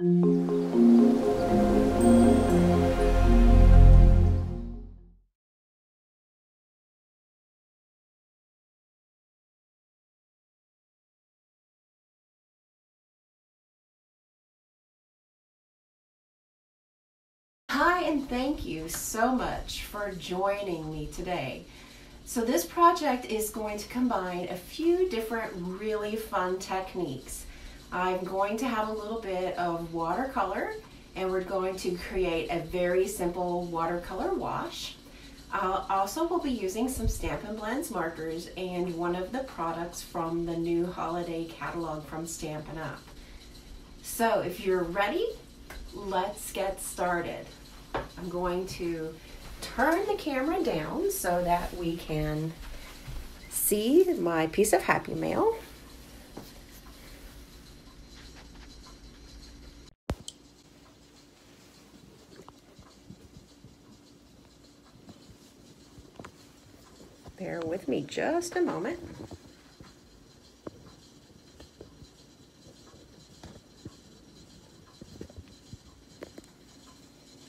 Hi, and thank you so much for joining me today. So this project is going to combine a few different really fun techniques. I'm going to have a little bit of watercolor, and we're going to create a very simple watercolor wash. Also will be using some Stampin' Blends markers and one of the products from the new holiday catalog from Stampin' Up. So if you're ready, let's get started. I'm going to turn the camera down so that we can see my piece of Happy Mail. Bear with me just a moment.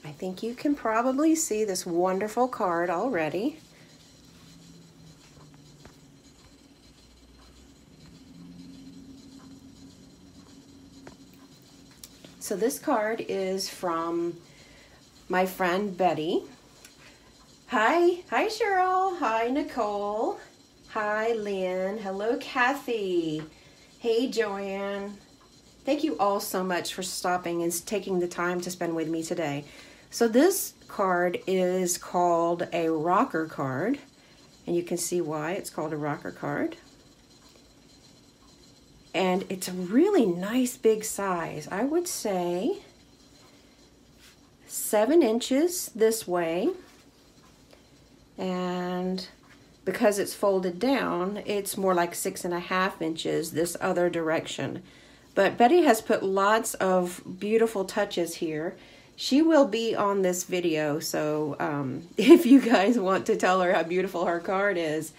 I think you can probably see this wonderful card already. So this card is from my friend Betty. Hi Cheryl, hi Nicole, hi Lynn, hello Kathy, hey Joanne. Thank you all so much for stopping and taking the time to spend with me today. So this card is called a rocker card, and you can see why it's called a rocker card. And it's a really nice big size. I would say 7 inches this way, and because it's folded down, it's more like 6.5 inches this other direction. But Betty has put lots of beautiful touches here. She will be on this video, so if you guys want to tell her how beautiful her card is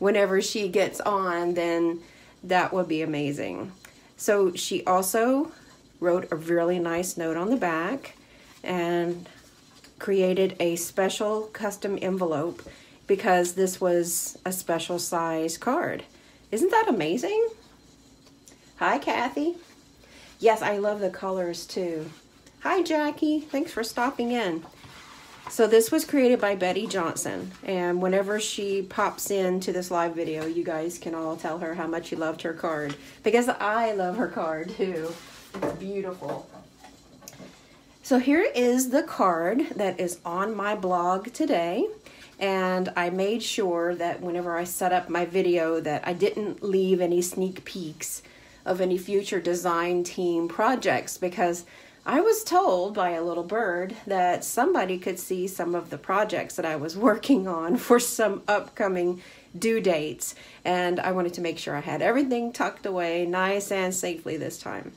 whenever she gets on, then that would be amazing. So she also wrote a really nice note on the back and created a special custom envelope because this was a special size card. Isn't that amazing? Hi, Kathy. Yes, I love the colors too. Hi, Jackie. Thanks for stopping in. So this was created by Betty Johnson, and whenever she pops into this live video, you guys can all tell her how much you loved her card, because I love her card too. It's beautiful. So here is the card that is on my blog today, and I made sure that whenever I set up my video that I didn't leave any sneak peeks of any future design team projects, because I was told by a little bird that somebody could see some of the projects that I was working on for some upcoming due dates, and I wanted to make sure I had everything tucked away nice and safely this time.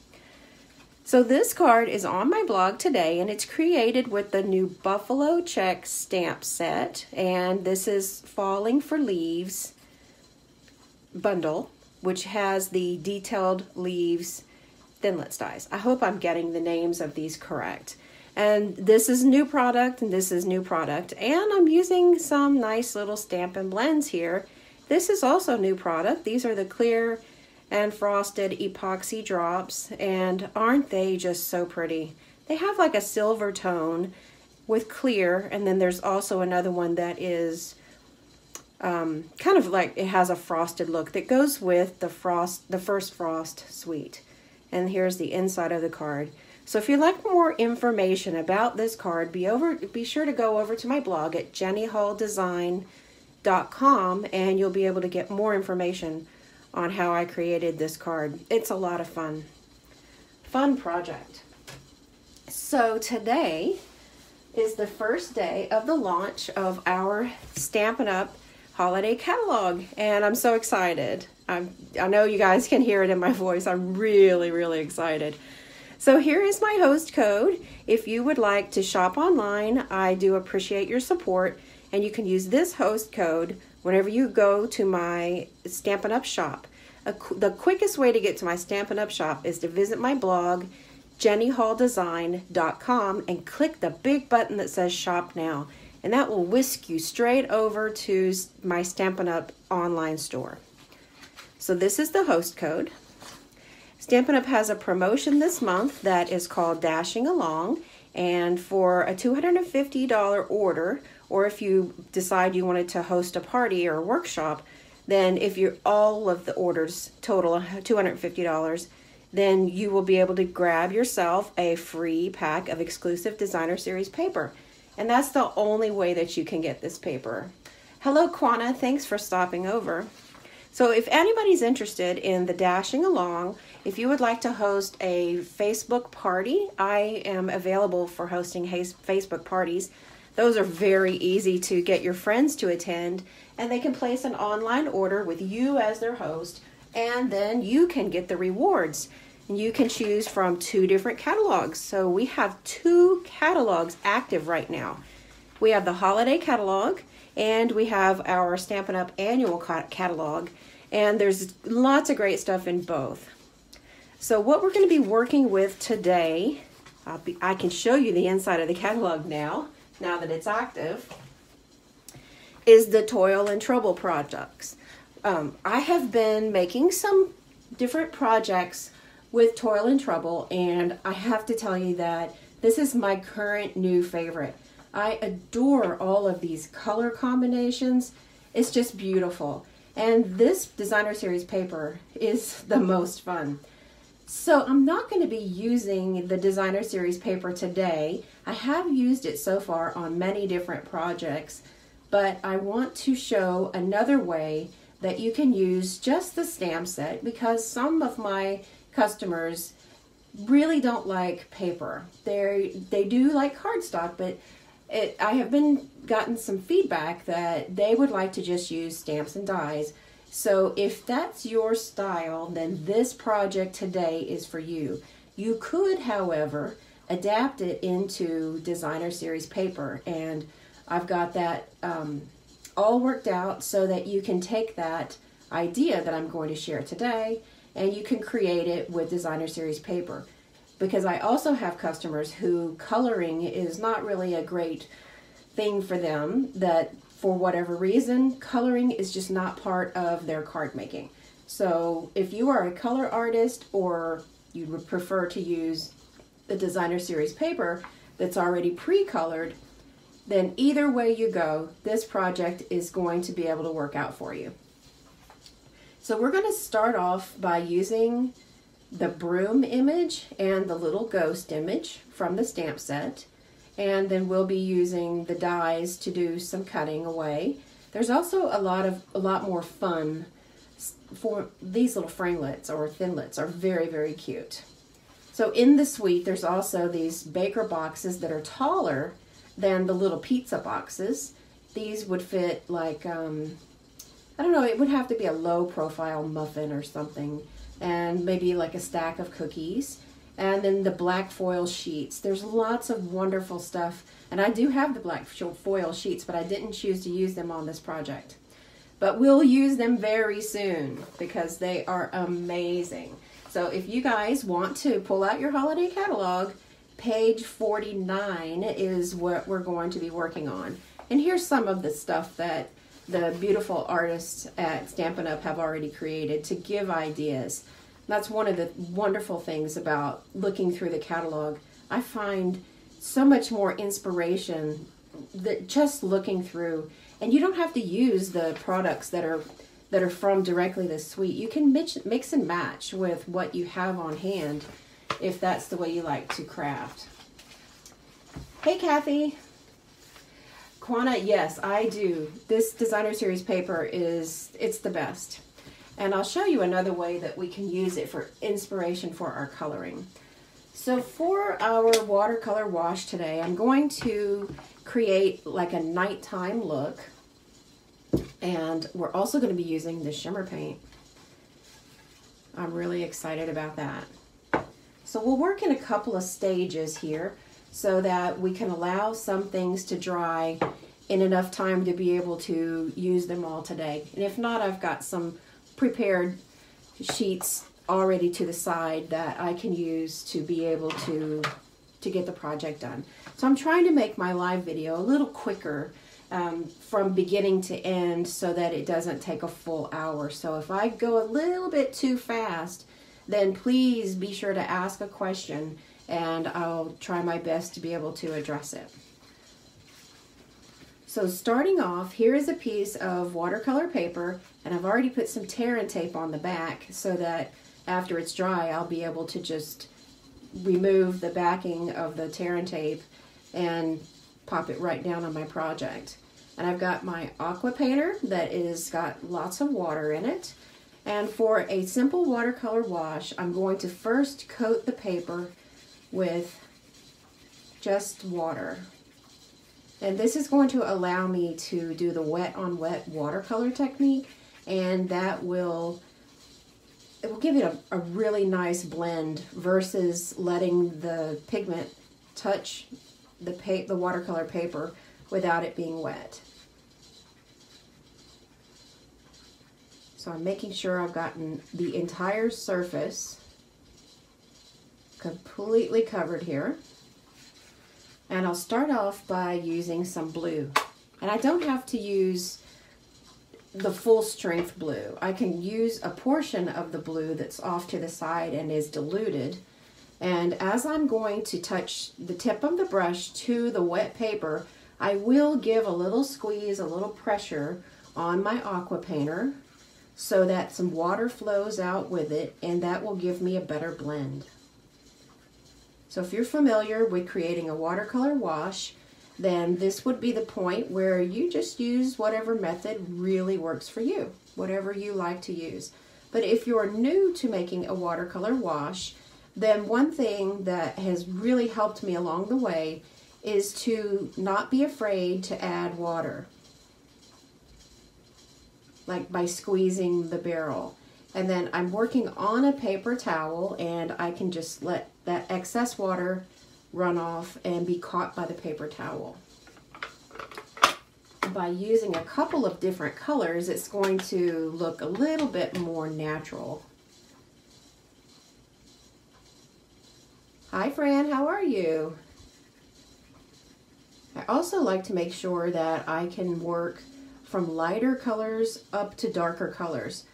So this card is on my blog today, and it's created with the new Buffalo Check stamp set, and this is Falling for Leaves bundle, which has the detailed leaves thinlet dies. I hope I'm getting the names of these correct. And this is new product, and this is new product, and I'm using some nice little Stampin' Blends here. This is also new product. These are the clear and frosted epoxy drops, and aren't they just so pretty? They have like a silver tone with clear, and then there's also another one that is kind of like it has a frosted look that goes with the first frost suite. And here's the inside of the card. So if you'd like more information about this card, be sure to go over to my blog at jennystampsup.com, and you'll be able to get more information on how I created this card. It's a lot of fun. Fun project. So today is the first day of the launch of our Stampin' Up! Holiday catalog, and I'm so excited. I know you guys can hear it in my voice. I'm really, really excited. So here is my host code. If you would like to shop online, I do appreciate your support, and you can use this host code whenever you go to my Stampin' Up! Shop. The quickest way to get to my Stampin' Up! Shop is to visit my blog jennystampsup.com and click the big button that says Shop Now. And that will whisk you straight over to my Stampin' Up! Online store. So this is the host code. Stampin' Up! Has a promotion this month that is called Dashing Along. And for a $250 order, or if you decide you wanted to host a party or a workshop, then if all of the orders total $250, then you will be able to grab yourself a free pack of exclusive Designer Series paper. And that's the only way that you can get this paper. Hello, Quana. Thanks for stopping over. So if anybody's interested in the Dashing Along, if you would like to host a Facebook party, I am available for hosting Facebook parties. Those are very easy to get your friends to attend, and they can place an online order with you as their host, and then you can get the rewards. And you can choose from 2 different catalogs. So we have 2 catalogs active right now. We have the holiday catalog, and we have our Stampin' Up! Annual catalog, and there's lots of great stuff in both. So what we're going to be working with today, I can show you the inside of the catalog now that it's active, is the Toil and Trouble projects. I have been making some different projects with Toil and Trouble, and I have to tell you that this is my current new favorite. I adore all of these color combinations. It's just beautiful. And this Designer Series paper is the most fun. So I'm not going to be using the Designer Series paper today. I have used it so far on many different projects, but I want to show another way that you can use just the stamp set, because some of my customers really don't like paper. They do like cardstock, but I have gotten some feedback that they would like to just use stamps and dies. So if that's your style, then this project today is for you. You could, however, adapt it into Designer Series paper, and I've got that all worked out so that you can take that idea that I'm going to share today and you can create it with Designer Series paper. Because I also have customers who coloring is not really a great thing for them, that for whatever reason, coloring is just not part of their card making. So if you are a color artist, or you would prefer to use the Designer Series paper that's already pre-colored, then either way you go, this project is going to be able to work out for you. So we're going to start off by using the broom image and the little ghost image from the stamp set, and then we'll be using the dies to do some cutting away. There's also a lot more fun for these little framelits or thinlits are very, very cute. So in the suite, there's also these baker boxes that are taller than the little pizza boxes. These would fit like, I don't know, it would have to be a low profile muffin or something, and maybe like a stack of cookies. And then the black foil sheets. There's lots of wonderful stuff. And I do have the black foil sheets, but I didn't choose to use them on this project. But we'll use them very soon because they are amazing. So if you guys want to pull out your holiday catalog, page 49 is what we're going to be working on. And here's some of the stuff that the beautiful artists at Stampin' Up! Have already created to give ideas. That's one of the wonderful things about looking through the catalog. I find so much more inspiration that just looking through, and you don't have to use the products that are from directly the suite. You can mix and match with what you have on hand if that's the way you like to craft. Hey Kathy. Quana, yes, I do. This Designer Series paper it's the best. And I'll show you another way that we can use it for inspiration for our coloring. So for our watercolor wash today, I'm going to create like a nighttime look. And we're also going to be using the shimmer paint. I'm really excited about that. So we'll work in a couple of stages here so that we can allow some things to dry in enough time to be able to use them all today. And if not, I've got some prepared sheets already to the side that I can use to be able to get the project done. So I'm trying to make my live video a little quicker from beginning to end so that it doesn't take a full hour. So if I go a little bit too fast, then please be sure to ask a question and I'll try my best to be able to address it. So starting off, here is a piece of watercolor paper, and I've already put some tear and tape on the back so that after it's dry, I'll be able to just remove the backing of the tear and tape and pop it right down on my project. And I've got my aqua painter that is got lots of water in it. And for a simple watercolor wash, I'm going to first coat the paper with just water. And this is going to allow me to do the wet on wet watercolor technique, and it will give it a really nice blend versus letting the pigment touch the watercolor paper without it being wet. So I'm making sure I've gotten the entire surface completely covered here. And I'll start off by using some blue. And I don't have to use the full strength blue. I can use a portion of the blue that's off to the side and is diluted. And as I'm going to touch the tip of the brush to the wet paper, I will give a little squeeze, a little pressure on my aqua painter so that some water flows out with it, and that will give me a better blend. So if you're familiar with creating a watercolor wash, then this would be the point where you just use whatever method really works for you, whatever you like to use. But if you're new to making a watercolor wash, then one thing that has really helped me along the way is to not be afraid to add water, like by squeezing the barrel. And then I'm working on a paper towel, and I can just let that excess water run off and be caught by the paper towel. By using a couple of different colors, it's going to look a little bit more natural. Hi Fran, how are you? I also like to make sure that I can work from lighter colors up to darker colors.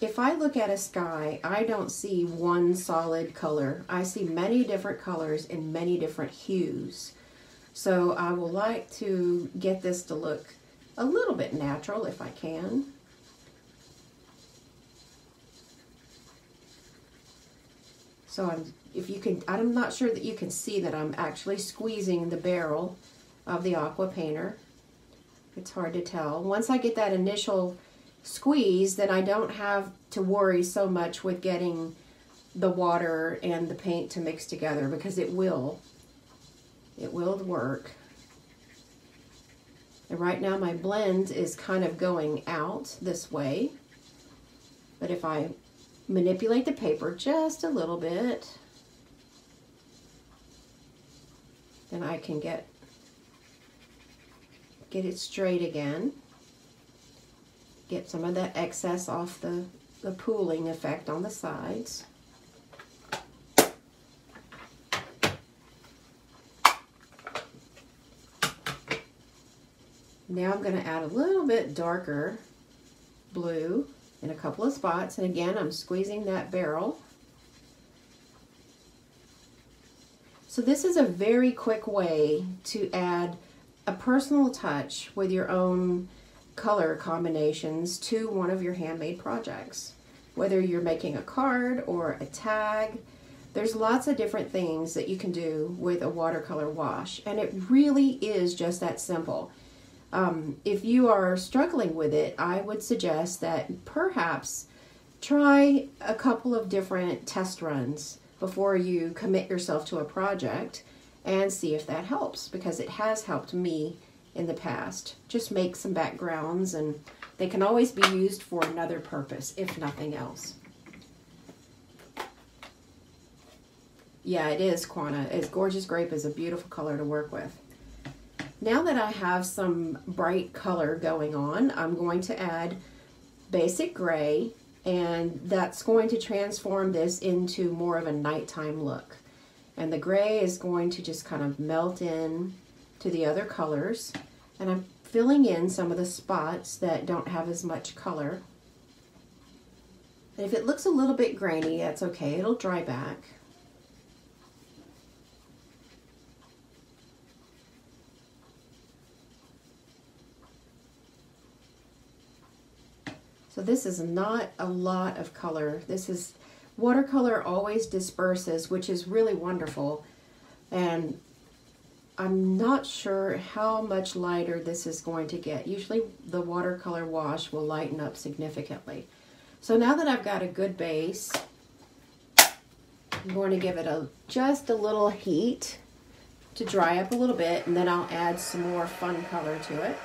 If I look at a sky, I don't see one solid color. I see many different colors in many different hues. So I will like to get this to look a little bit natural if I can. So I'm not sure that you can see that I'm actually squeezing the barrel of the aqua painter. It's hard to tell. Once I get that initial squeeze, then I don't have to worry so much with getting the water and the paint to mix together, because it will work. And right now my blend is kind of going out this way, but if I manipulate the paper just a little bit, then I can get it straight again. Get some of that excess off the pooling effect on the sides. Now I'm going to add a little bit darker blue in a couple of spots, and again I'm squeezing that barrel. So this is a very quick way to add a personal touch with your own color combinations to one of your handmade projects. Whether you're making a card or a tag, there's lots of different things that you can do with a watercolor wash, and it really is just that simple. If you are struggling with it, I would suggest that perhaps try a couple of different test runs before you commit yourself to a project and see if that helps, because it has helped me in the past. Just make some backgrounds, and they can always be used for another purpose, if nothing else. Yeah, it is, Quana. It's gorgeous. Grape is a beautiful color to work with. Now that I have some bright color going on, I'm going to add basic gray and that's going to transform this into more of a nighttime look. And the gray is going to just kind of melt in to the other colors, and I'm filling in some of the spots that don't have as much color. And if it looks a little bit grainy, that's okay, it'll dry back. So this is not a lot of color. This is, watercolor always disperses, which is really wonderful. And I'm not sure how much lighter this is going to get. Usually the watercolor wash will lighten up significantly. So now that I've got a good base, I'm going to give it just a little heat to dry up a little bit, and then I'll add some more fun color to it.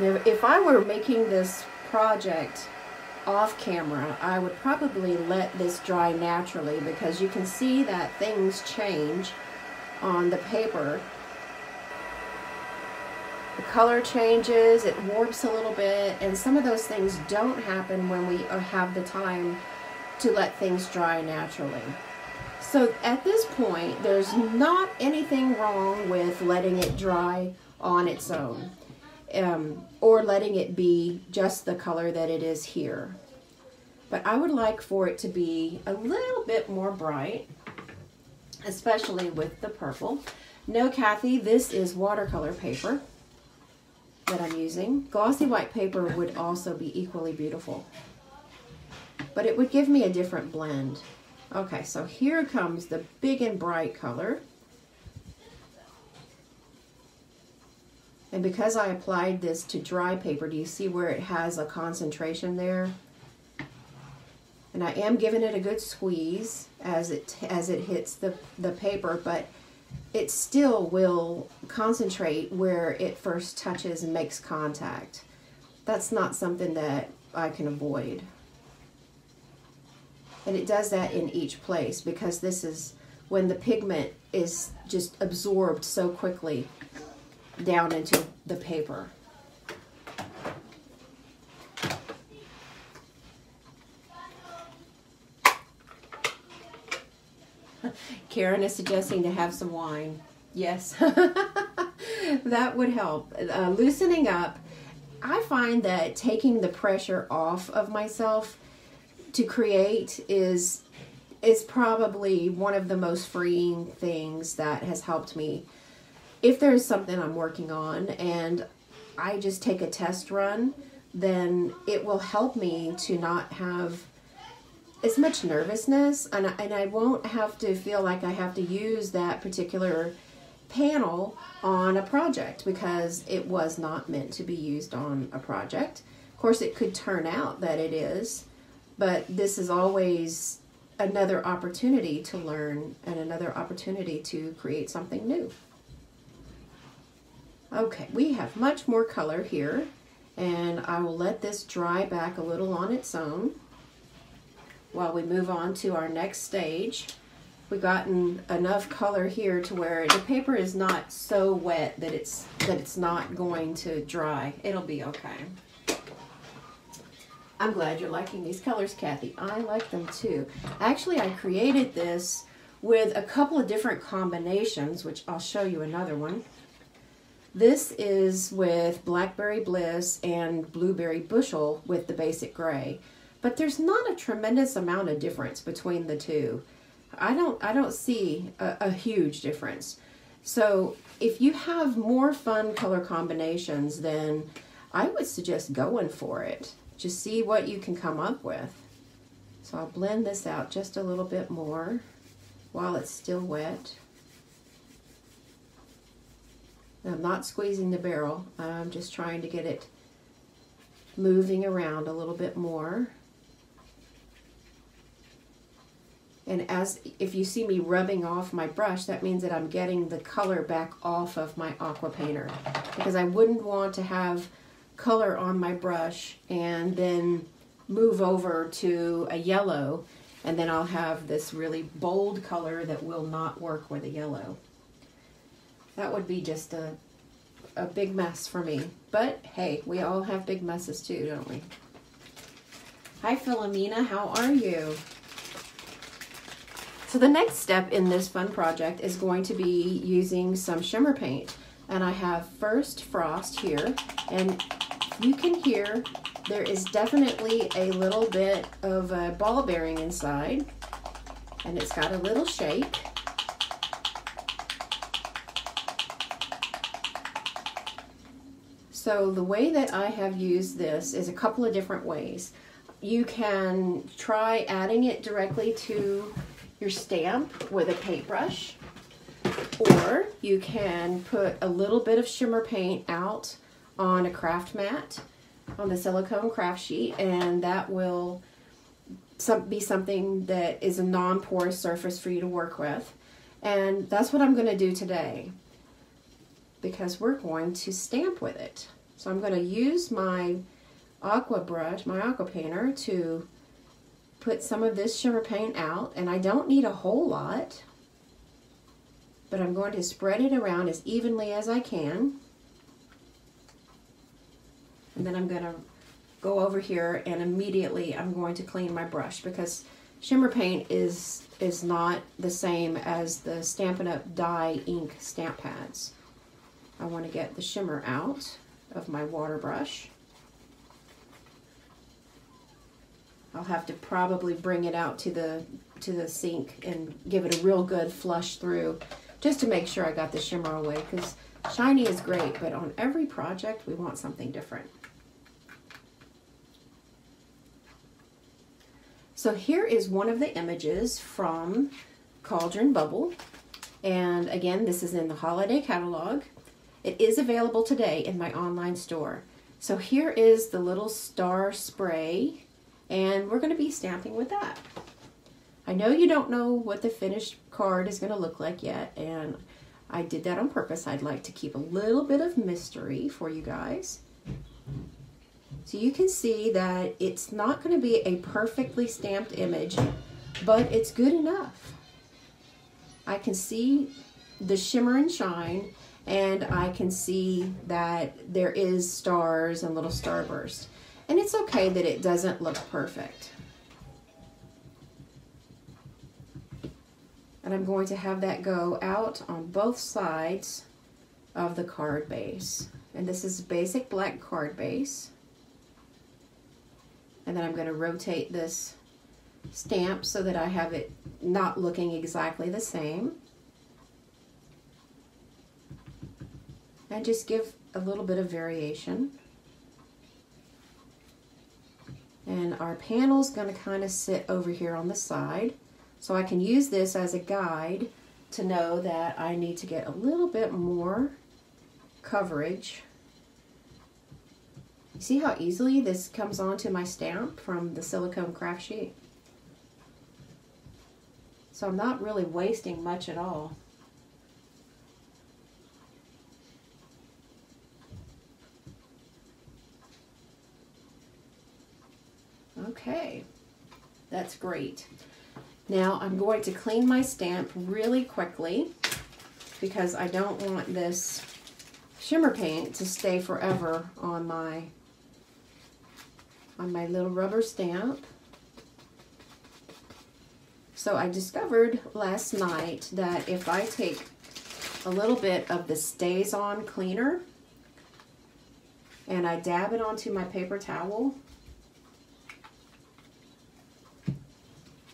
Now, if I were making this project off camera, I would probably let this dry naturally, because you can see that things change on the paper. The color changes, it warps a little bit, and some of those things don't happen when we have the time to let things dry naturally. So at this point, there's not anything wrong with letting it dry on its own, or letting it be just the color that it is here. But I would like for it to be a little bit more bright, especially with the purple. No, Kathy, this is watercolor paper that I'm using. Glossy white paper would also be equally beautiful, but it would give me a different blend. Okay, so here comes the big and bright color. And because I applied this to dry paper, do you see where it has a concentration there? And I am giving it a good squeeze as it hits the paper, but it still will concentrate where it first touches and makes contact. That's not something that I can avoid. And it does that in each place, because this is when the pigment is just absorbed so quickly down into the paper. Karen is suggesting to have some wine. Yes, that would help. Loosening up. I find that taking the pressure off of myself to create is probably one of the most freeing things that has helped me. If there's something I'm working on and I just take a test run, then it will help me to not have as much nervousness, and I won't have to feel like I have to use that particular panel on a project, because it was not meant to be used on a project. Of course, it could turn out that it is, but this is always another opportunity to learn and another opportunity to create something new. Okay, we have much more color here, and I will let this dry back a little on its own while we move on to our next stage. We've gotten enough color here to where the paper is not so wet that it's not going to dry. It'll be okay. I'm glad you're liking these colors, Kathy. I like them too. Actually, I created this with a couple of different combinations, which I'll show you another one. This is with Blackberry Bliss and Blueberry Bushel with the basic gray. But there's not a tremendous amount of difference between the two. I don't see a huge difference. So if you have more fun color combinations, then I would suggest going for it. Just see what you can come up with. So I'll blend this out just a little bit more while it's still wet. And I'm not squeezing the barrel. I'm just trying to get it moving around a little bit more. And if you see me rubbing off my brush, that means that I'm getting the color back off of my aqua painter, because I wouldn't want to have color on my brush and then move over to a yellow, and then I'll have this really bold color that will not work with a yellow. That would be just a a big mess for me. But hey, we all have big messes too, don't we? Hi Philomena, how are you? So the next step in this fun project is going to be using some shimmer paint. And I have First Frost here, and you can hear there is definitely a little bit of a ball bearing inside, and it's got a little shake. So the way that I have used this is a couple of different ways. You can try adding it directly to your stamp with a paintbrush, or you can put a little bit of shimmer paint out on a craft mat on the silicone craft sheet, and that will be something that is a non-porous surface for you to work with. And that's what I'm going to do today, because we're going to stamp with it. So I'm going to use my aqua brush, my aqua painter, to put some of this shimmer paint out, and I don't need a whole lot, but I'm going to spread it around as evenly as I can. And then I'm going to go over here and immediately I'm going to clean my brush, because shimmer paint is not the same as the Stampin' Up dye ink stamp pads. I want to get the shimmer out of my water brush. I'll have to probably bring it out to the sink and give it a real good flush through, just to make sure I got the shimmer away, because shiny is great, but on every project we want something different. So here is one of the images from Cauldron Bubble, and again, this is in the holiday catalog. It is available today in my online store. So here is the little star spray, and we're going to be stamping with that. I know you don't know what the finished card is going to look like yet, and I did that on purpose. I'd like to keep a little bit of mystery for you guys. So you can see that it's not going to be a perfectly stamped image, but it's good enough. I can see the shimmer and shine, and I can see that there is stars and little starburst. And it's okay that it doesn't look perfect. And I'm going to have that go out on both sides of the card base. And this is basic black card base. And then I'm going to rotate this stamp so that I have it not looking exactly the same. And just give a little bit of variation. And our panel's going to kind of sit over here on the side. So I can use this as a guide to know that I need to get a little bit more coverage. You see how easily this comes onto my stamp from the silicone craft sheet? So I'm not really wasting much at all. Okay, that's great. Now I'm going to clean my stamp really quickly, because I don't want this shimmer paint to stay forever on my little rubber stamp. So I discovered last night that if I take a little bit of the StazOn Cleaner and I dab it onto my paper towel,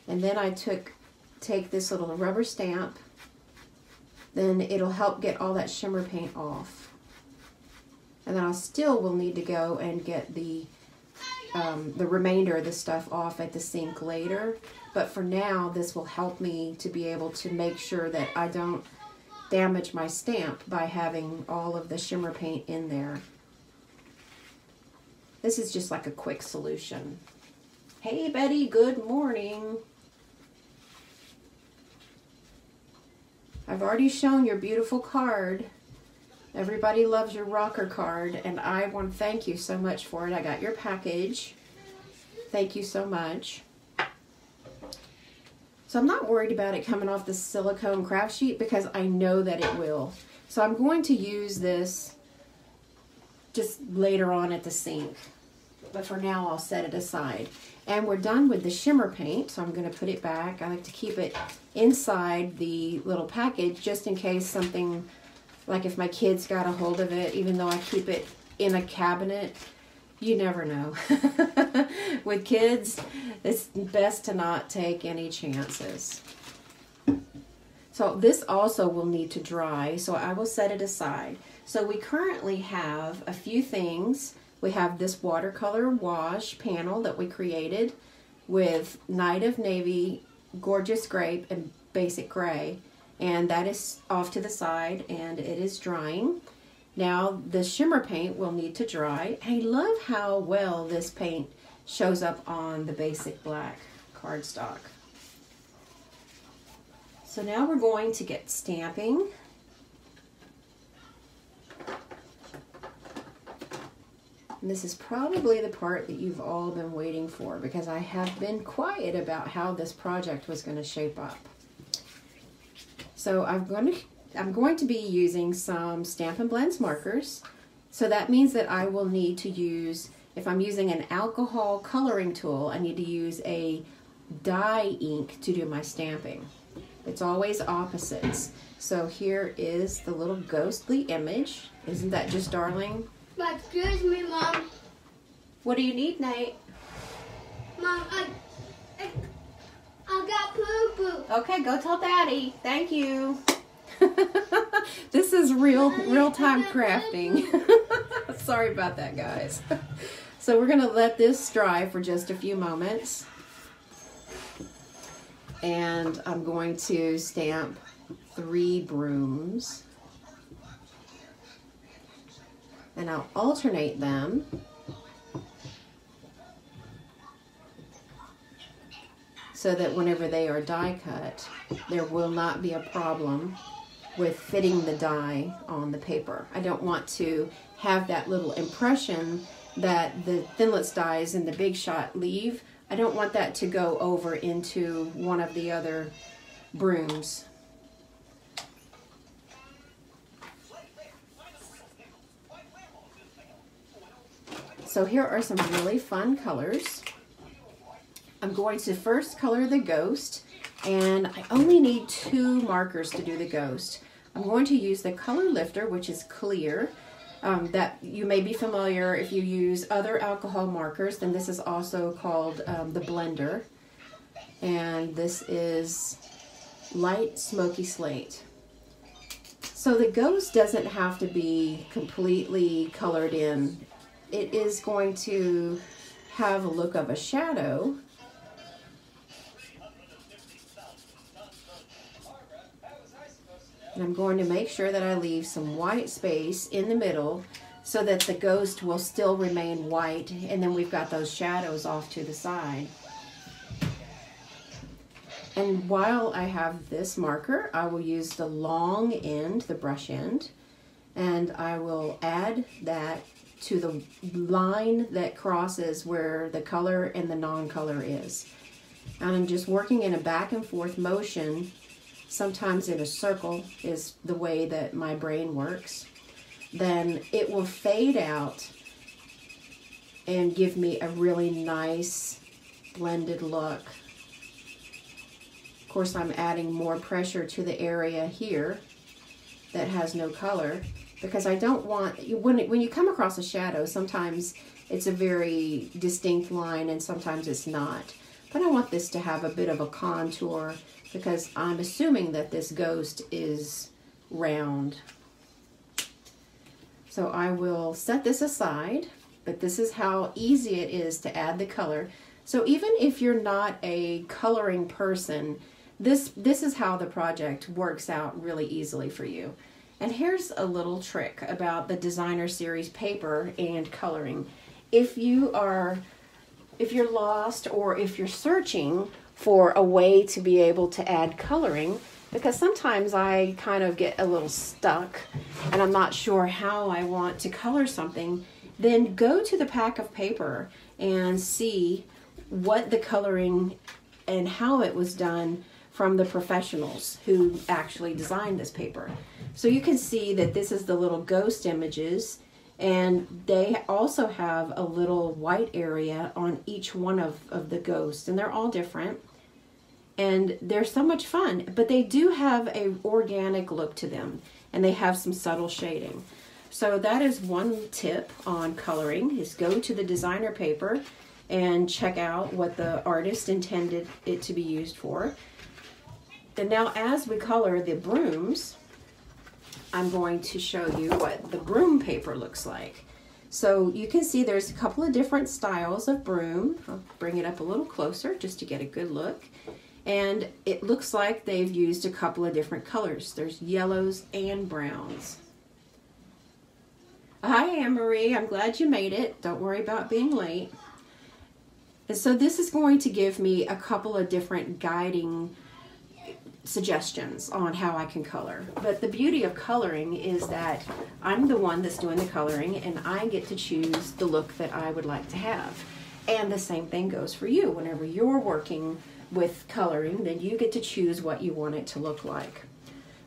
and then I take this little rubber stamp, then it'll help get all that shimmer paint off. And then I still will need to go and get the remainder of the stuff off at the sink later. But for now, this will help me to be able to make sure that I don't damage my stamp by having all of the shimmer paint in there. This is just like a quick solution. Hey Betty, good morning. I've already shown your beautiful card. Everybody loves your rocker card, and I want to thank you so much for it. I got your package. Thank you so much. So I'm not worried about it coming off the silicone craft sheet, because I know that it will. So I'm going to use this just later on at the sink. But for now, I'll set it aside. And we're done with the shimmer paint, so I'm going to put it back. I like to keep it inside the little package just in case something, like if my kids got a hold of it, even though I keep it in a cabinet, you never know. With kids, it's best to not take any chances. So this also will need to dry, so I will set it aside. So we currently have a few things. We have this watercolor wash panel that we created with Night of Navy, Gorgeous Grape, and Basic Gray. And that is off to the side and it is drying. Now the shimmer paint will need to dry. I love how well this paint shows up on the basic black cardstock. So now we're going to get stamping. And this is probably the part that you've all been waiting for because I have been quiet about how this project was going to shape up. So I'm going to be using some Stampin' Blends markers. So that means that I will need to use, if I'm using an alcohol coloring tool, I need to use a dye ink to do my stamping. It's always opposites. So here is the little ghostly image. Isn't that just darling? Excuse me, Mom. What do you need, Nate? Mom, I got poo-poo. Okay, go tell Daddy. Thank you. This is real-time crafting. Sorry about that, guys. So we're going to let this dry for just a few moments. And I'm going to stamp 3 brooms. And I'll alternate them. So that whenever they are die cut, there will not be a problem with fitting the die on the paper. I don't want to have that little impression that the Thinlits dies in the Big Shot leave. I don't want that to go over into one of the other brooms. So here are some really fun colors. I'm going to first color the ghost, and I only need 2 markers to do the ghost. I'm going to use the color lifter, which is clear. That you may be familiar if you use other alcohol markers, then this is also called the blender. And this is light smoky slate. So the ghost doesn't have to be completely colored in. It is going to have a look of a shadow. And I'm going to make sure that I leave some white space in the middle so that the ghost will still remain white, and then we've got those shadows off to the side. And while I have this marker, I will use the long end, the brush end, and I will add that to the line that crosses where the color and the non-color is. And I'm just working in a back and forth motion. Sometimes in a circle is the way that my brain works. Then it will fade out and give me a really nice blended look. Of course, I'm adding more pressure to the area here that has no color, because I don't want, when you come across a shadow, sometimes it's a very distinct line and sometimes it's not. But I want this to have a bit of a contour because I'm assuming that this ghost is round. So I will set this aside, but this is how easy it is to add the color. So even if you're not a coloring person, this is how the project works out really easily for you. And here's a little trick about the designer series paper and coloring. If you're lost, or if you're searching for a way to be able to add coloring, because sometimes I kind of get a little stuck and I'm not sure how I want to color something, then go to the pack of paper and see what the coloring and how it was done from the professionals who actually designed this paper. So you can see that this is the little ghost images, And they also have a little white area on each one of the ghosts, and they're all different. And they're so much fun, but they do have a organic look to them, and they have some subtle shading. So that is one tip on coloring, is go to the designer paper and check out what the artist intended it to be used for. And now as we color the brooms, I'm going to show you what the broom paper looks like. So you can see there's a couple of different styles of broom. I'll bring it up a little closer just to get a good look. And it looks like they've used a couple of different colors. There's yellows and browns. Hi, Anne-Marie. I'm glad you made it. Don't worry about being late. And so this is going to give me a couple of different guiding suggestions on how I can color. But the beauty of coloring is that I'm the one that's doing the coloring, and I get to choose the look that I would like to have. And the same thing goes for you. Whenever you're working with coloring, then you get to choose what you want it to look like.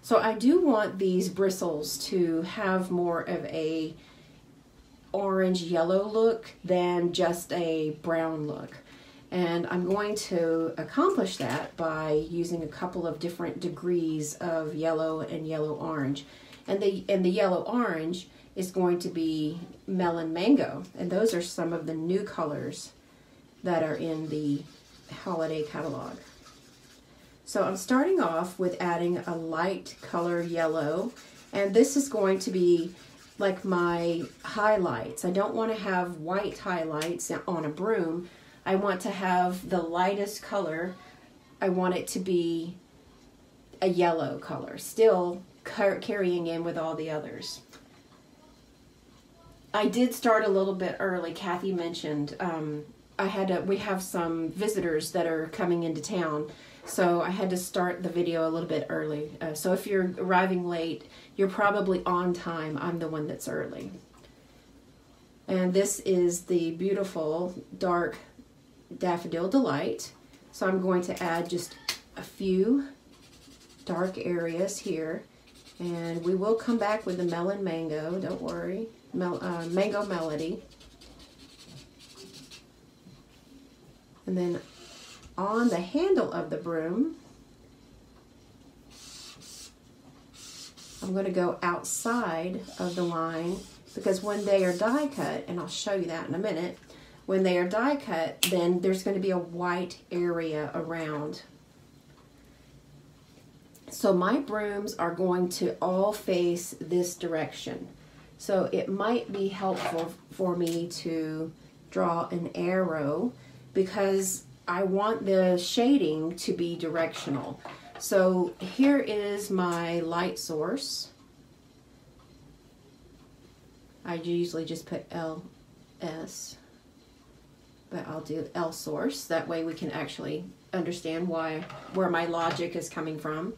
So I do want these bristles to have more of a orange yellow look than just a brown look. And I'm going to accomplish that by using a couple of different degrees of yellow and yellow orange. And the yellow orange is going to be melon mango. And those are some of the new colors that are in the holiday catalog. So I'm starting off with adding a light color yellow, and this is going to be like my highlights. I don't want to have white highlights on a broom. I want to have the lightest color. I want it to be a yellow color, still carrying in with all the others. I did start a little bit early. Kathy mentioned we have some visitors that are coming into town, so I had to start the video a little bit early. So if you're arriving late, you're probably on time. I'm the one that's early. And this is the beautiful dark Daffodil Delight. So I'm going to add just a few dark areas here, and we will come back with the melon mango, don't worry, mango melody. And then on the handle of the broom, I'm going to go outside of the line, because when they are die cut, and I'll show you that in a minute, when they are die cut, then there's going to be a white area around. So my brooms are going to all face this direction. So it might be helpful for me to draw an arrow, because I want the shading to be directional. So here is my light source. I usually just put LS, but I'll do L source. That way we can actually understand where my logic is coming from.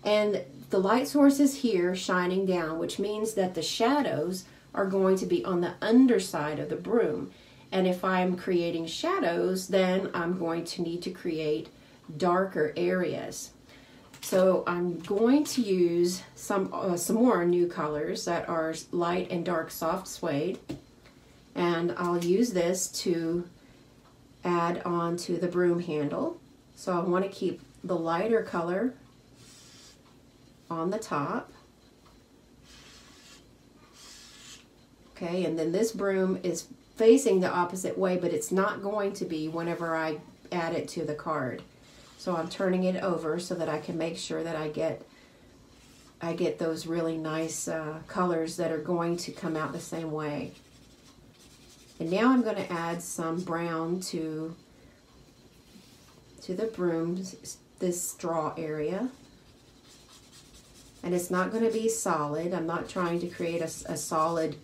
And the light source is here shining down, which means that the shadows are going to be on the underside of the broom. And if I'm creating shadows, then I'm going to need to create darker areas. So I'm going to use some more new colors that are light and dark soft suede. And I'll use this to add on to the broom handle. So I want to keep the lighter color on the top. Okay, and then this broom is facing the opposite way, but it's not going to be whenever I add it to the card. So I'm turning it over so that I can make sure that I get those really nice colors that are going to come out the same way. And now I'm going to add some brown to the brooms, this straw area. And it's not going to be solid. I'm not trying to create a solid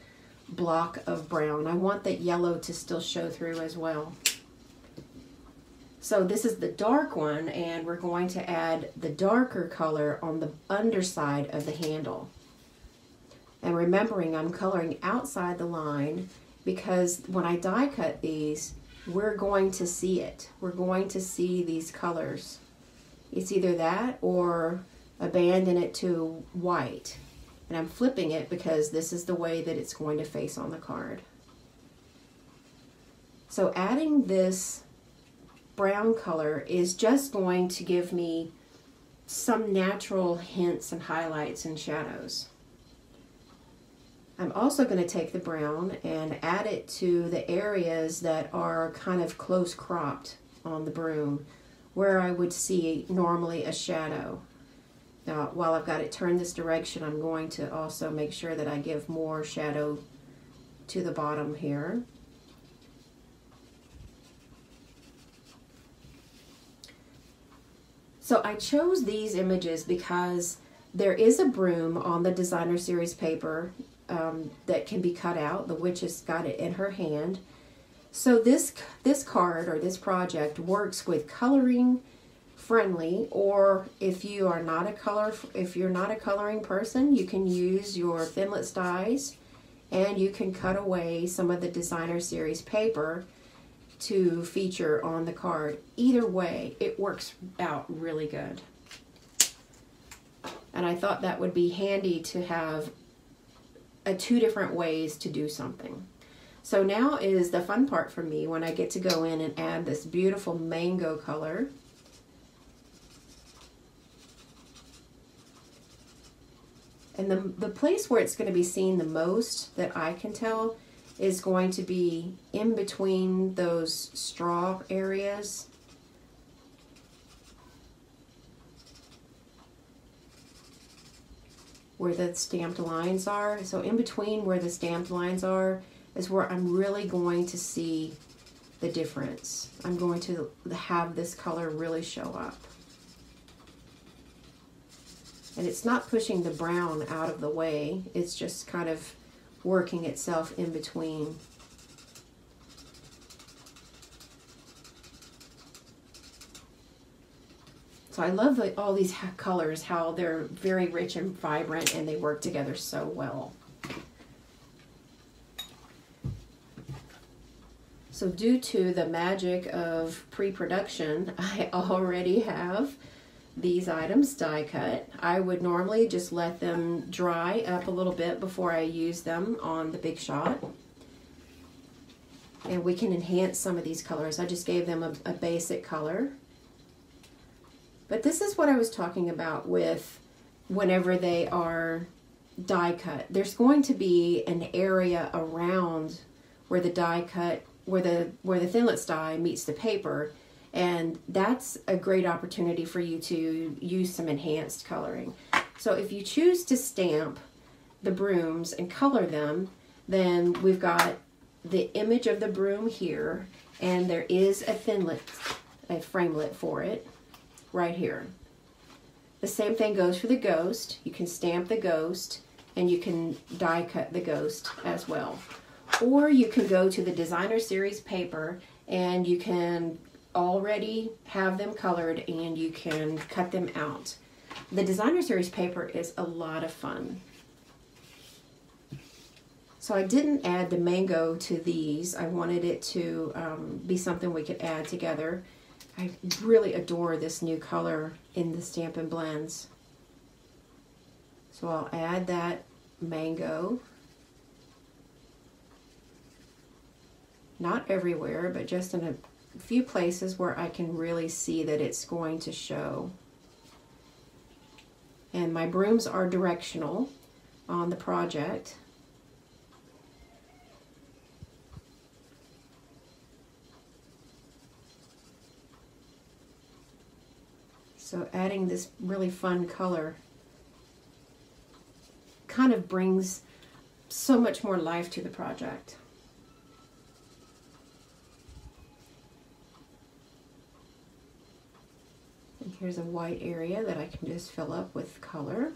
block of brown. I want that yellow to still show through as well. So this is the dark one, and we're going to add the darker color on the underside of the handle. And remembering, I'm coloring outside the line, because when I die cut these, we're going to see it. We're going to see these colors. It's either that or abandon it to white. And I'm flipping it because this is the way that it's going to face on the card. So adding this brown color is just going to give me some natural hints and highlights and shadows. I'm also going to take the brown and add it to the areas that are kind of close cropped on the broom, where I would see normally a shadow. Now, while I've got it turned this direction, I'm going to also make sure that I give more shadow to the bottom here. So I chose these images because there is a broom on the designer series paper that can be cut out. The witch has got it in her hand. So this card or this project works with coloring friendly, or if you're not a coloring person, you can use your Thinlits dies and you can cut away some of the designer series paper to feature on the card. Either way, it works out really good. And I thought that would be handy to have two different ways to do something. So now is the fun part for me when I get to go in and add this beautiful mango color. And the place where it's going to be seen the most that I can tell is going to be in between those straw areas. Where the stamped lines are. So in between where the stamped lines are is where I'm really going to see the difference. I'm going to have this color really show up. And it's not pushing the brown out of the way, it's just kind of working itself in between. So I love all these colors, how they're very rich and vibrant and they work together so well. So due to the magic of pre-production, I already have these items die cut. I would normally just let them dry up a little bit before I use them on the big shot. And we can enhance some of these colors. I just gave them a basic color. But this is what I was talking about with whenever they are die cut. There's going to be an area around where the die cut, where the Thinlits die meets the paper. And that's a great opportunity for you to use some enhanced coloring. So if you choose to stamp the brooms and color them, then we've got the image of the broom here, and there is a Thinlit, a framelit for it right here. The same thing goes for the ghost. You can stamp the ghost and you can die cut the ghost as well. Or you can go to the designer series paper and you can already have them colored and you can cut them out. The designer series paper is a lot of fun. So I didn't add the mango to these. I wanted it to be something we could add together. I really adore this new color in the Stampin' Blends. So I'll add that mango. Not everywhere, but just in a few places where I can really see that it's going to show. And my brooms are directional on the project. So adding this really fun color kind of brings so much more life to the project. And here's a white area that I can just fill up with color.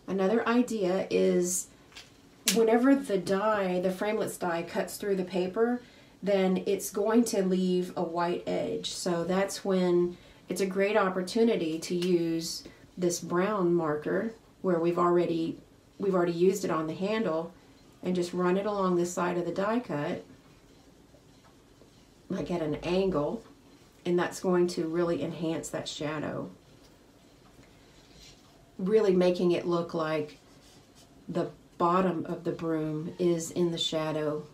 Another idea is whenever the die, the framelits die, cuts through the paper, then it's going to leave a white edge. So that's when it's a great opportunity to use this brown marker where we've already used it on the handle and just run it along the side of the die cut, like at an angle, and that's going to really enhance that shadow. really making it look like the bottom of the broom is in the shadow.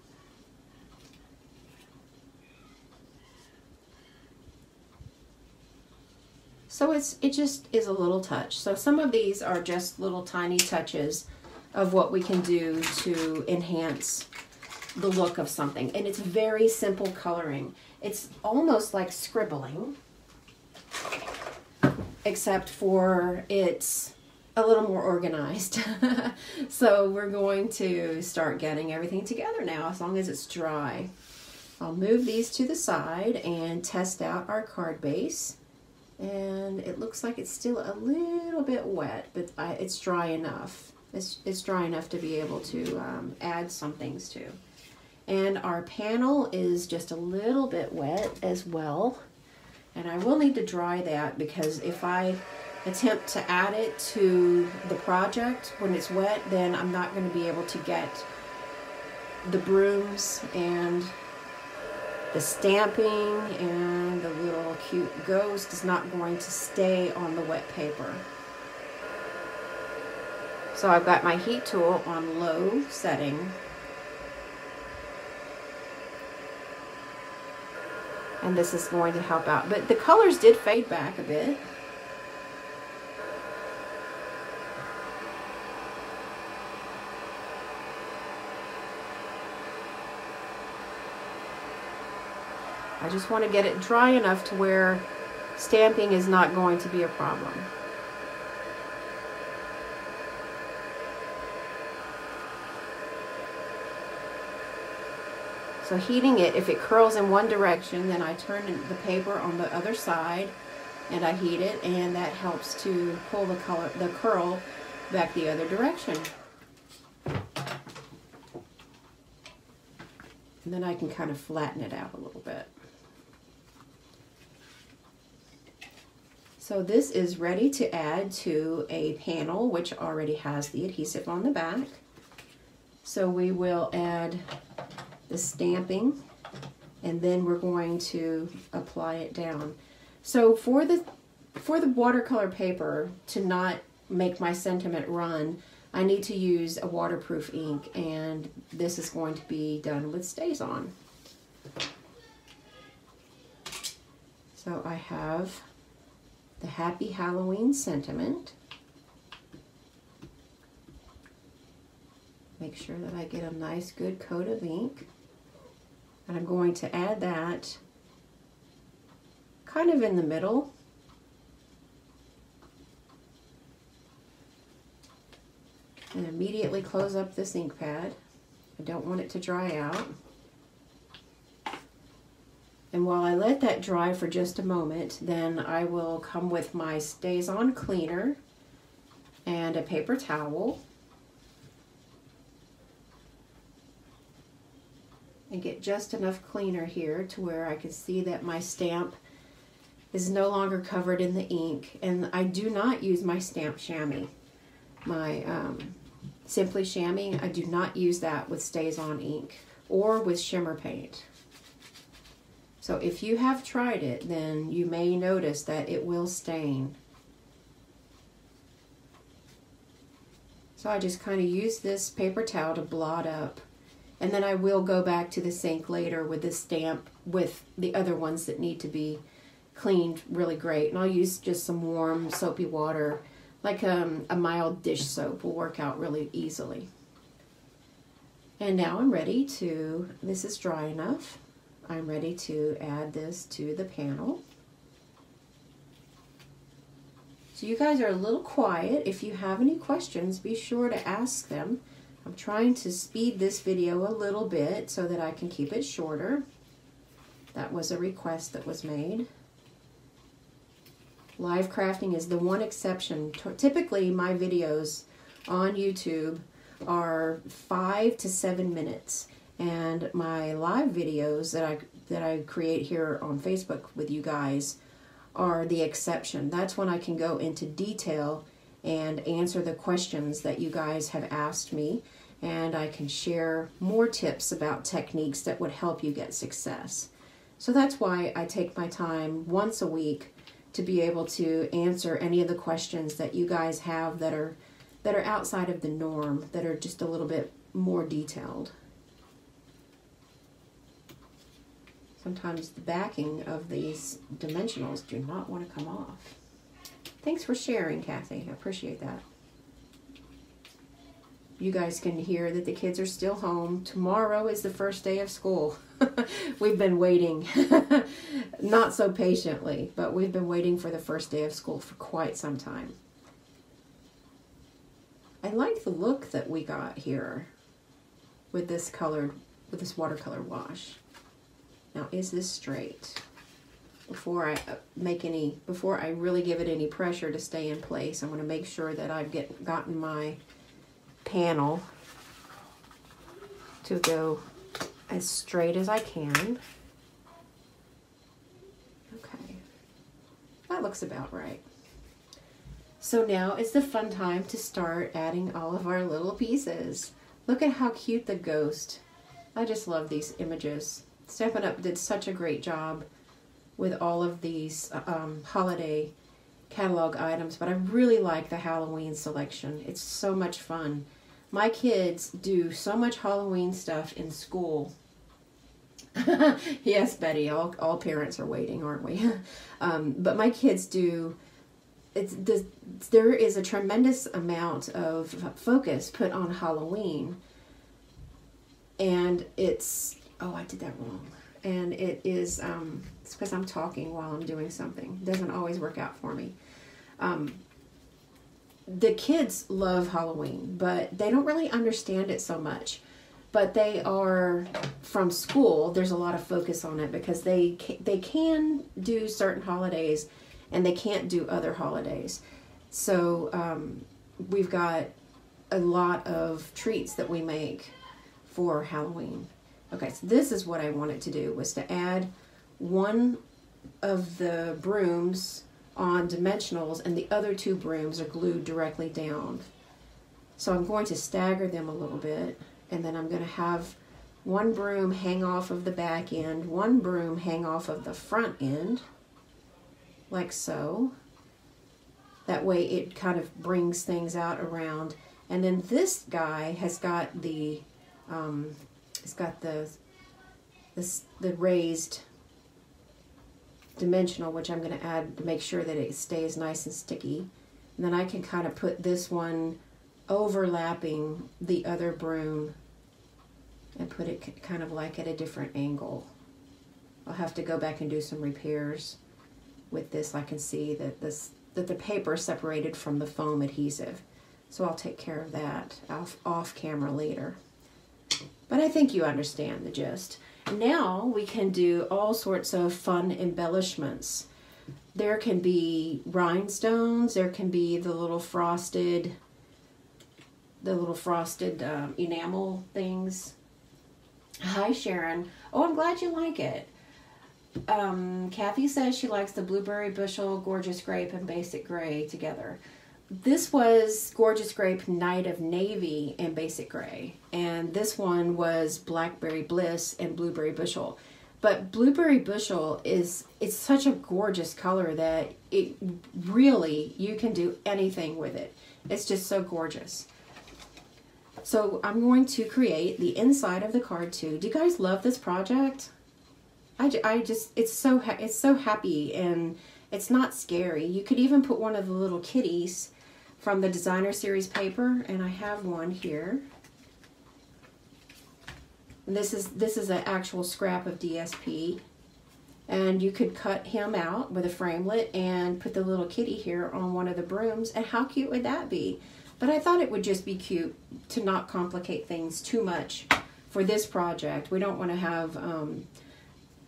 So it just is a little touch. So some of these are just little tiny touches of what we can do to enhance the look of something. And it's very simple coloring. It's almost like scribbling, except for it's a little more organized. So we're going to start getting everything together now, as long as it's dry. I'll move these to the side and test out our card base. And it looks like it's still a little bit wet, but it's dry enough. It's dry enough to be able to add some things to. And our panel is just a little bit wet as well. And I will need to dry that, because if I attempt to add it to the project when it's wet, then I'm not going to be able to get the brooms and the stamping, and the little cute ghost is not going to stay on the wet paper. So I've got my heat tool on low setting. And this is going to help out. But the colors did fade back a bit. I just want to get it dry enough to where stamping is not going to be a problem. So heating it, if it curls in one direction, then I turn the paper on the other side and I heat it, and that helps to pull the curl back the other direction. And then I can kind of flatten it out a little bit. So this is ready to add to a panel which already has the adhesive on the back. So we will add the stamping, and then we're going to apply it down. So for the watercolor paper to not make my sentiment run, I need to use a waterproof ink, and this is going to be done with StazOn. So I have the Happy Halloween sentiment. Make sure that I get a nice good coat of ink. And I'm going to add that kind of in the middle. And immediately close up this ink pad. I don't want it to dry out. And while I let that dry for just a moment, then I will come with my StazOn Cleaner and a paper towel and get just enough cleaner here to where I can see that my stamp is no longer covered in the ink. And I do not use my stamp chamois. My Simply Chamois, I do not use that with StazOn ink or with Shimmer paint. So if you have tried it, then you may notice that it will stain. So I just kind of use this paper towel to blot up. And then I will go back to the sink later with this stamp with the other ones that need to be cleaned really great. And I'll use just some warm soapy water, like a mild dish soap will work out really easily. And now I'm ready to, this is dry enough. I'm ready to add this to the panel. So you guys are a little quiet. If you have any questions, be sure to ask them. I'm trying to speed this video a little bit so that I can keep it shorter. That was a request that was made. Live crafting is the one exception. Typically, my videos on YouTube are 5 to 7 minutes. And my live videos that I create here on Facebook with you guys are the exception. That's when I can go into detail and answer the questions that you guys have asked me, and I can share more tips about techniques that would help you get success. So that's why I take my time once a week to be able to answer any of the questions that you guys have that are outside of the norm, that are just a little bit more detailed. Sometimes the backing of these dimensionals do not want to come off. Thanks for sharing, Kathy. I appreciate that. You guys can hear that the kids are still home. Tomorrow is the first day of school. We've been waiting, not so patiently, but we've been waiting for the first day of school for quite some time. I like the look that we got here with this watercolor wash. Now, is this straight? Before I really give it any pressure to stay in place, I'm going to make sure that I've gotten my panel to go as straight as I can. Okay, that looks about right. So now is the fun time to start adding all of our little pieces. Look at how cute the ghost. I just love these images. Stampin' Up did such a great job with all of these holiday catalog items, but I really like the Halloween selection. It's so much fun. My kids do so much Halloween stuff in school. Yes, Betty, all parents are waiting, aren't we? But my kids do. There is a tremendous amount of focus put on Halloween, and it's, oh, I did that wrong. And it is, it's because I'm talking while I'm doing something. It doesn't always work out for me. The kids love Halloween, but they don't really understand it so much. But they are, from school, there's a lot of focus on it because they can do certain holidays and they can't do other holidays. So we've got a lot of treats that we make for Halloween. Okay, so this is what I wanted to do, was to add one of the brooms on dimensionals and the other two brooms are glued directly down. So I'm going to stagger them a little bit, and then I'm going to have one broom hang off of the back end, one broom hang off of the front end, like so. That way it kind of brings things out around. And then this guy has got the the raised dimensional, which I'm going to add to make sure that it stays nice and sticky. And then I can kind of put this one overlapping the other broom and put it kind of like at a different angle. I'll have to go back and do some repairs with this. I can see that the paper is separated from the foam adhesive. So I'll take care of that off camera later. But I think you understand the gist. Now we can do all sorts of fun embellishments. There can be rhinestones, there can be the little frosted enamel things. Hi, Sharon. Oh, I'm glad you like it. Kathy says she likes the Blueberry Bushel, Gorgeous Grape, and Basic Gray together. This was Gorgeous Grape, Night of Navy, and Basic Gray. And this one was Blackberry Bliss and Blueberry Bushel. But Blueberry Bushel it's such a gorgeous color that it really, you can do anything with it. It's just so gorgeous. So I'm going to create the inside of the card too. Do you guys love this project? It's so happy, and it's not scary. You could even put one of the little kitties from the Designer Series paper, and I have one here. And this is an actual scrap of DSP, and you could cut him out with a framelit and put the little kitty here on one of the brooms, and how cute would that be? But I thought it would just be cute to not complicate things too much for this project. We don't want to have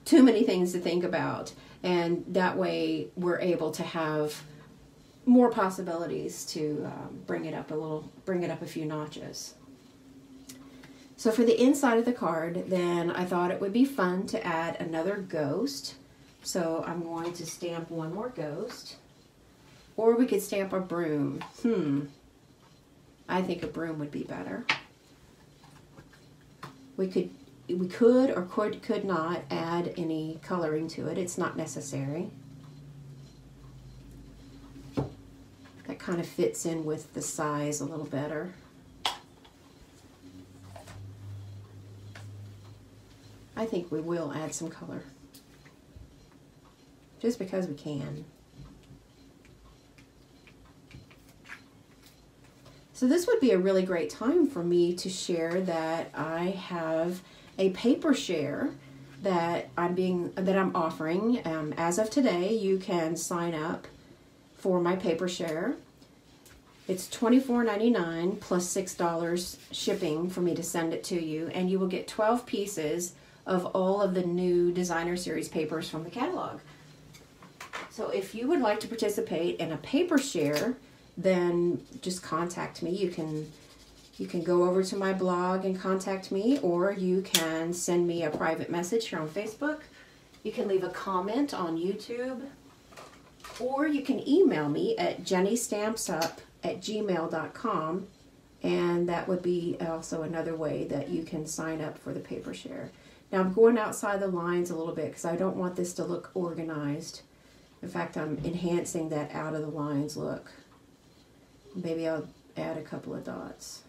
too many things to think about, and that way we're able to have more possibilities to bring it up a few notches. So for the inside of the card, then I thought it would be fun to add another ghost. So I'm going to stamp one more ghost, or we could stamp a broom. I think a broom would be better. We could or could not add any coloring to it. It's not necessary. kind of fits in with the size a little better. I think we will add some color, just because we can. So this would be a really great time for me to share that I have a paper share that I'm offering. As of today, you can sign up for my paper share. It's $24.99 plus $6 shipping for me to send it to you, and you will get 12 pieces of all of the new designer series papers from the catalog. So if you would like to participate in a paper share, then just contact me. You can go over to my blog and contact me, or you can send me a private message here on Facebook. You can leave a comment on YouTube, or you can email me at jennystampsup@gmail.com, and that would be also another way that you can sign up for the paper share. Now I'm going outside the lines a little bit because I don't want this to look organized. In fact, I'm enhancing that out of the lines look. Maybe I'll add a couple of dots.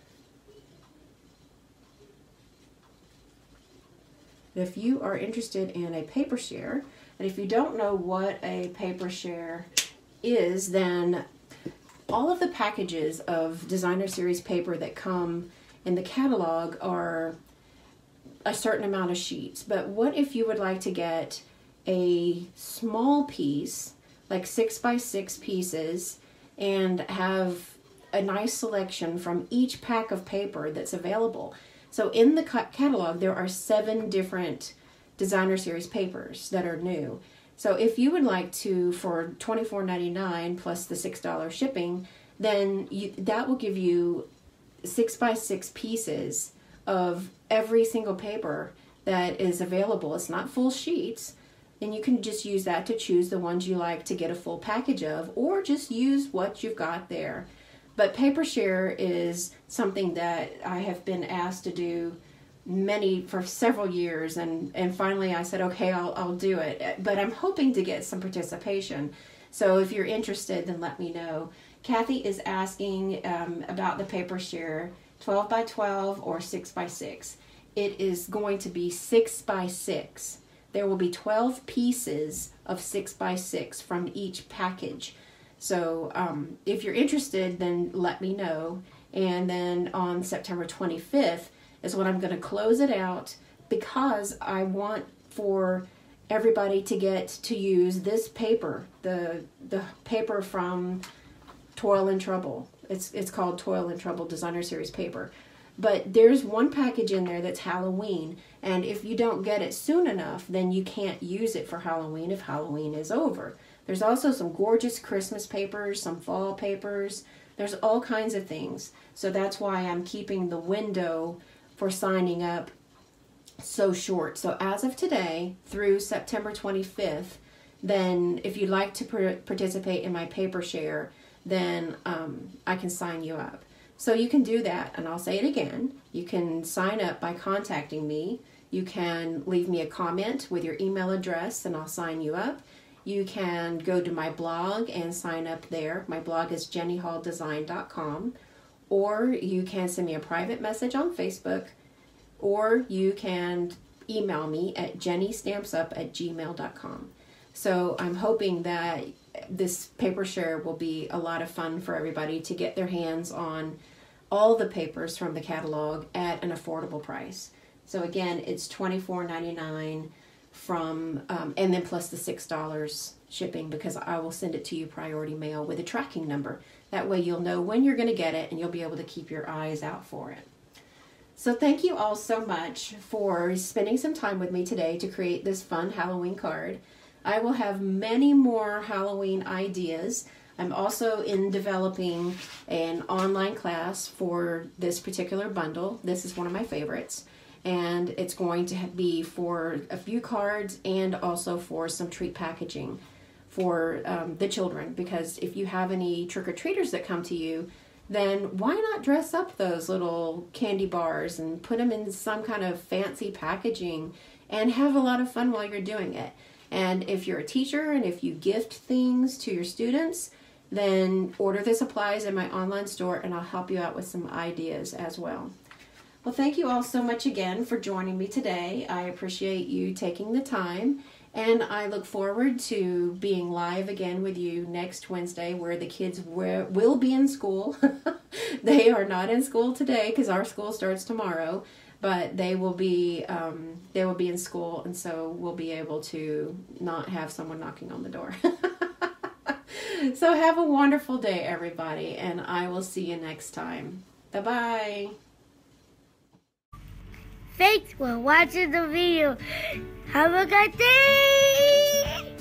If you are interested in a paper share, and if you don't know what a paper share is, then all of the packages of designer series paper that come in the catalog are a certain amount of sheets. But what if you would like to get a small piece, like 6x6 pieces, and have a nice selection from each pack of paper that's available? So in the catalog, there are 7 different designer series papers that are new. So if you would like to, for $24.99 plus the $6 shipping, then that will give you 6x6 pieces of every single paper that is available. It's not full sheets, and you can just use that to choose the ones you like to get a full package of, or just use what you've got there. But paper share is something that I have been asked to do for several years, and finally I said, okay, I'll do it. But I'm hoping to get some participation. So if you're interested, then let me know. Kathy is asking about the paper share, 12 by 12 or 6 by 6. It is going to be 6 by 6. There will be 12 pieces of 6 by 6 from each package. So if you're interested, then let me know. And then on September 25th is when I'm going to close it out, because I want for everybody to get to use this paper, the paper from Toil Trouble. It's called Toil Trouble Designer Series paper. But there's one package in there that's Halloween, and if you don't get it soon enough, then you can't use it for Halloween if Halloween is over. There's also some gorgeous Christmas papers, some fall papers. There's all kinds of things. So that's why I'm keeping the window for signing up so short. So as of today through September 25th, then if you'd like to participate in my paper share, then I can sign you up. So you can do that, and I'll say it again. You can sign up by contacting me. You can leave me a comment with your email address, and I'll sign you up. You can go to my blog and sign up there. My blog is jennyhalldesign.com. Or you can send me a private message on Facebook, or you can email me at jennystampsup@gmail.com. So I'm hoping that this paper share will be a lot of fun for everybody to get their hands on all the papers from the catalog at an affordable price. So again, it's $24.99 from, and then plus the $6 shipping, because I will send it to you priority mail with a tracking number. That way you'll know when you're going to get it, and you'll be able to keep your eyes out for it. So thank you all so much for spending some time with me today to create this fun Halloween card. I will have many more Halloween ideas. I'm also in developing an online class for this particular bundle. This is one of my favorites, and it's going to be for a few cards and also for some treat packaging for the children, because if you have any trick-or-treaters that come to you, then why not dress up those little candy bars and put them in some kind of fancy packaging and have a lot of fun while you're doing it. And if you're a teacher and if you gift things to your students, then order the supplies in my online store and I'll help you out with some ideas as well. Well, thank you all so much again for joining me today. I appreciate you taking the time, and I look forward to being live again with you next Wednesday, where the kids will be in school. They are not in school today because our school starts tomorrow, but they will be in school, and so we'll be able to not have someone knocking on the door. So have a wonderful day, everybody, and I will see you next time. Bye-bye. Thanks for watching the video. Have a good day!